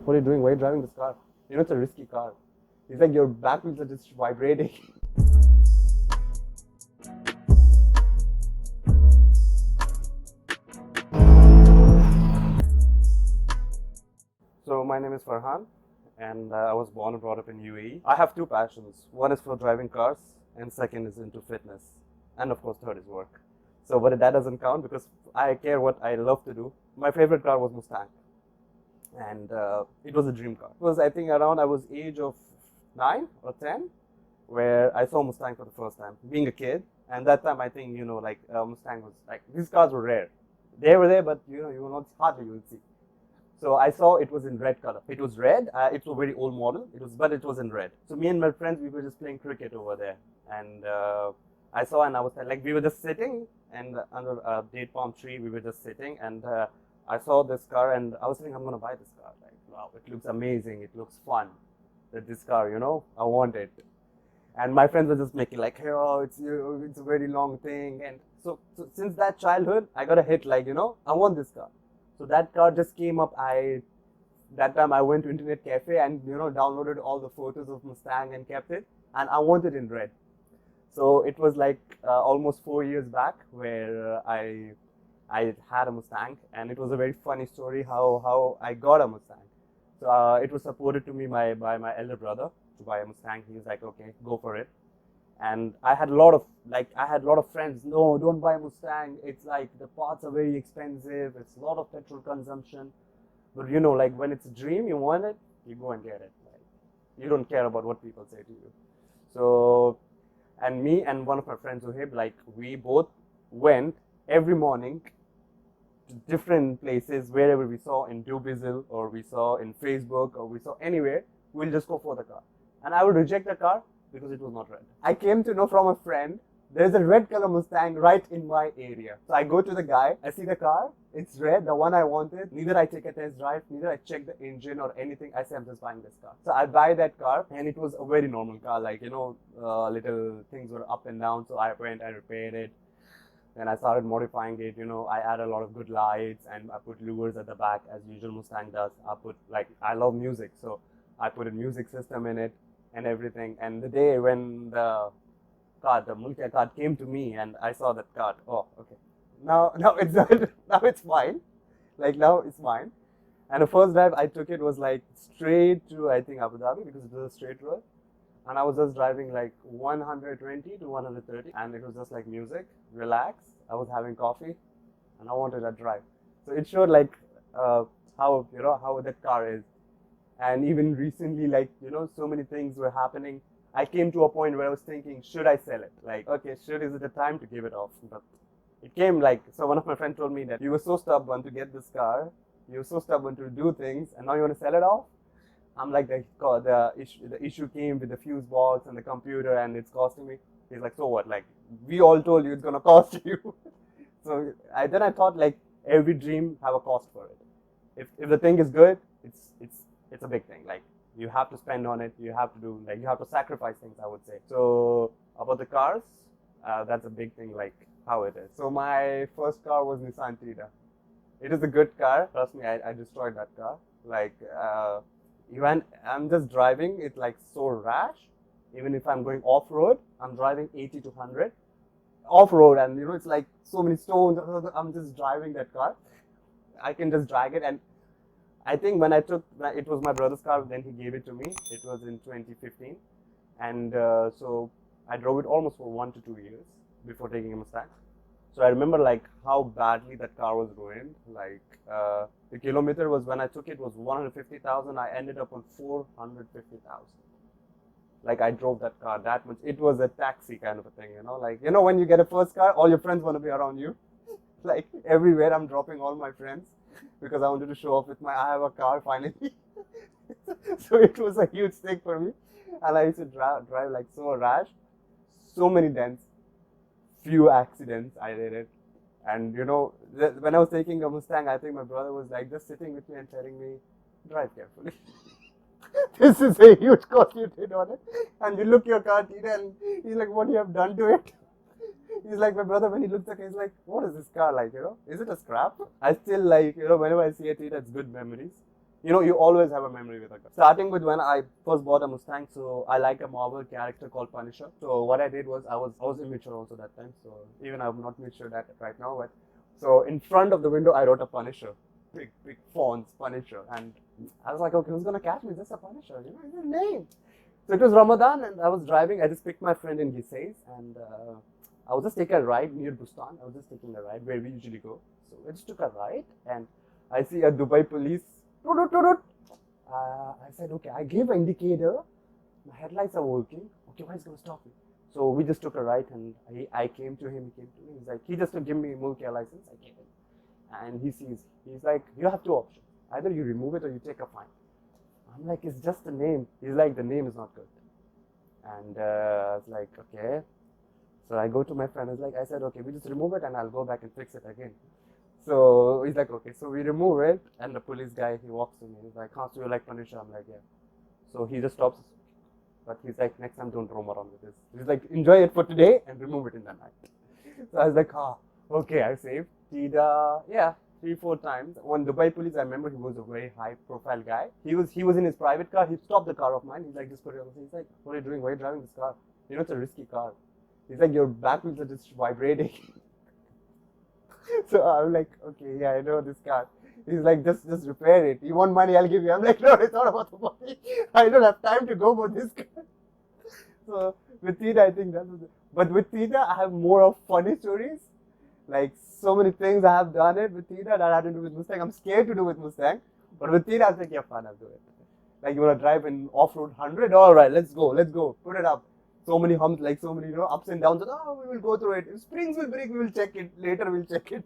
what are you doing? Why are you driving this car? You know, it's a risky car. He's like, your back wheels are just vibrating. So my name is Farhan, and I was born and brought up in UAE. I have two passions. One is for driving cars, and second is into fitness, and of course third is work. So, but that doesn't count because I care what I love to do. My favorite car was Mustang, and it was a dream car. It was, I think, around I was age of 9 or 10, where I saw Mustang for the first time, being a kid. And that time, I think, like Mustang was like, these cars were rare. They were there, but you will not hardly you will see. So I saw it was in red color. It was red. It was a very old model. But it was in red. So me and my friends, we were just playing cricket over there, and I saw, and I was like, we were just sitting, and under a date palm tree, we were just sitting, and I saw this car, and I was thinking, I'm gonna buy this car. Like, wow, it looks amazing. It looks fun. That this car, I want it. And my friends were just making like, hey, oh, it's a very long thing. And so since that childhood, I got a hit like, I want this car. So that car just came up. That time I went to internet cafe and downloaded all the photos of Mustang and kept it. And I wanted it in red. So it was like almost 4 years back where I had a Mustang, and it was a very funny story how I got a Mustang. So it was supported to me by my elder brother to buy a Mustang. He was like, okay, go for it. And I had a lot of friends. No, don't buy a Mustang. It's like the parts are very expensive. It's a lot of petrol consumption. But like when it's a dream, you want it, you go and get it. Like, you don't care about what people say to you. So, and me and one of my friends, Uhib, like we both went every morning to different places, wherever we saw in Dubizzle or we saw in Facebook or we saw anywhere, we'll just go for the car. And I would reject the car because it was not red. I came to know from a friend, there's a red color Mustang right in my area. So I go to the guy, I see the car, it's red, the one I wanted. Neither I take a test drive, neither I check the engine or anything. I say, I'm just buying this car. So I buy that car, and it was a very normal car. Like, little things were up and down. So I went, I repaired it. Then I started modifying it, I added a lot of good lights, and I put lures at the back as usual Mustang does. I love music, so I put a music system in it and everything. And the day when the Mulkia card came to me and I saw that card, oh, okay. Now it's now it's fine. Like now it's fine. And the first drive I took it was like straight to, I think, Abu Dhabi, because it was a straight road. And I was just driving like 120 to 130, and it was just like music, relax. I was having coffee, and I wanted a drive. So it showed like how that car is. And even recently, like so many things were happening. I came to a point where I was thinking, should I sell it? Like, okay, is it the time to give it off? But it came like, so one of my friends told me that you were so stubborn to get this car, you were so stubborn to do things, and now you want to sell it off? I'm like, the issue came with the fuse box and the computer, and it's costing me. He's like, so what? Like, we all told you it's gonna cost you. So I thought, like, every dream have a cost for it. If the thing is good, it's a big thing. Like, you have to spend on it. You have to sacrifice things, I would say. So about the cars, that's a big thing, like how it is. So my first car was Nissan Theta. It is a good car. Trust me, I destroyed that car. Like, even I'm just driving it like so rash. Even if I'm going off-road, I'm driving 80 to 100 off-road, and it's like so many stones. I'm just driving that car. I can just drag it. And I think when it was my brother's car, then he gave it to me. It was in 2015, and so I drove it almost for 1 to 2 years before taking a Mustang. So I remember like how badly that car was ruined. Like the kilometer was, when I took it, was 150,000. I ended up on 450,000. Like, I drove that car that much. It was a taxi kind of a thing, Like, when you get a first car, all your friends want to be around you. Like, everywhere I'm dropping all my friends because I wanted to show off I have a car finally. So it was a huge thing for me. And I used to drive like so rash. So many dents. Few accidents, I did it. And when I was taking a Mustang, I think my brother was like just sitting with me and telling me, drive carefully. This is a huge cost you did on it. And you look your car, Tina, and he's like, what you have done to it? He's like, my brother, when he looks at it, he's like, what is this car like, Is it a scrap? I still like, whenever I see a Theta, it's good memories. You know, you always have a memory with a car. Starting with when I first bought a Mustang, so I like a Marvel character called Punisher. So what I did was I was immature also that time. So even I'm not mature that right now, but so in front of the window I wrote a Punisher, big fonts, Punisher, and I was like, okay, who's gonna catch me? Just a Punisher, you know, it's a name. So it was Ramadan, and I was driving. I just picked my friend in Jaseel, and I was just taking a ride near Bustan. I was just taking a ride where we usually go. So I just took a ride, and I see a Dubai police. I said, okay, I gave an indicator. My headlights are working. Okay, why is he going to stop me? So we just took a ride, and I came to him. He came to me. He's like, he just to give me a Mulkia license. I gave it. And he's like, you have two options. Either you remove it or you take a fine. I'm like, it's just a name. He's like, the name is not good. And I was like, okay. So I go to my friend. I said, okay, we just remove it and I'll go back and fix it again. So he's like, okay. So we remove it, and the police guy, he walks to me. He's like, huh, so you like Punisher? I'm like, yeah. So he just stops. But he's like, next time don't roam around with this. He's like, enjoy it for today and remove it in the night. So I was like, okay, I saved. Yeah, 3-4 times. One Dubai police, I remember he was a very high profile guy. He was in his private car. He stopped the car of mine. He's like, just put it on. He's like, what are you doing? Why are you driving this car? You know, it's a risky car. He's like, your back wheels are just vibrating. So I'm like, okay, yeah, I know this car. He's like, just repair it. You want money, I'll give you. I'm like, no, it's not about the money. I don't have time to go for this car. So with Theta, I think that was it. But with Theta, I have more of funny stories. Like, so many things I have done it with Theta that I had to do with Mustang. I'm scared to do with Mustang. But with Theta, I was like, yeah, fun, I'll do it. Like, you want to drive in off-road 100? All right, let's go. Put it up. So many humps, like so many, ups and downs. Oh, we will go through it. If springs will break, we will check it. Later, we'll check it.